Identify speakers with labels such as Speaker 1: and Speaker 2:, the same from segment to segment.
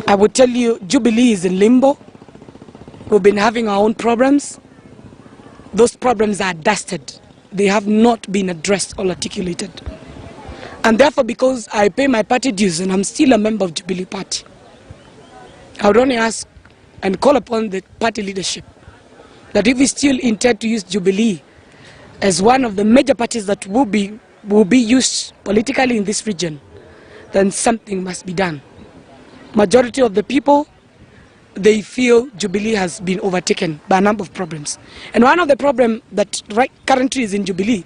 Speaker 1: I would tell you, Jubilee is in limbo. We've been having our own problems. Those problems are dusted. They have not been addressed or articulated. And therefore, because I pay my party dues and I'm still a member of Jubilee Party, I would only ask and call upon the party leadership that if we still intend to use Jubilee as one of the major parties that will be used politically in this region, then something must be done. Majority of the people, they feel Jubilee has been overtaken by a number of problems. And one of the problems that currently is in Jubilee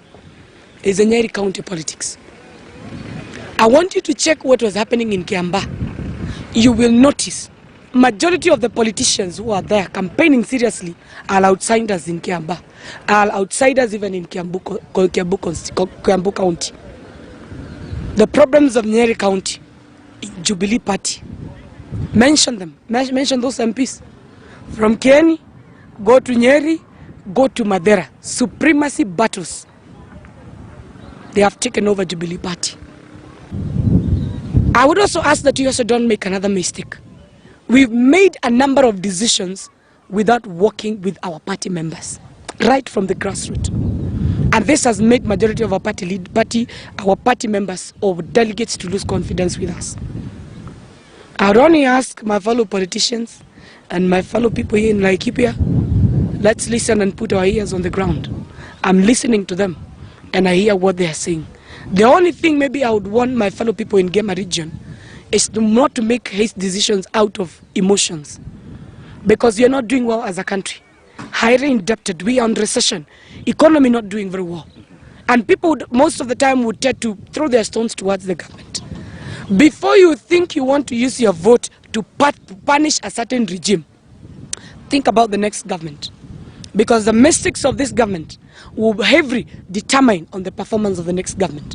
Speaker 1: is the Nyeri County politics. I want you to check what was happening in Kiambaa. You will notice majority of the politicians who are there campaigning seriously are outsiders in Kiambaa, are outsiders even in Kiambu County. The problems of Nyeri County, Jubilee Party, mention them, mention those MPs. From Kieni, go to Nyeri, go to Madera. Supremacy battles. They have taken over Jubilee Party. I would also ask that you also don't make another mistake. We've made a number of decisions without working with our party members, right from the grassroots. And this has made majority of our our party members or delegates to lose confidence with us. I would only ask my fellow politicians and my fellow people here in Laikipia, let's listen and put our ears on the ground. I'm listening to them and I hear what they are saying. The only thing maybe I would want my fellow people in Gema region is not to make hasty decisions out of emotions. Because we are not doing well as a country. Highly indebted, we are on recession, economy not doing very well. And people most of the time would tend to throw their stones towards the government. Before you think you want to use your vote to punish a certain regime, think about the next government. Because the mistakes of this government will heavily determine on the performance of the next government.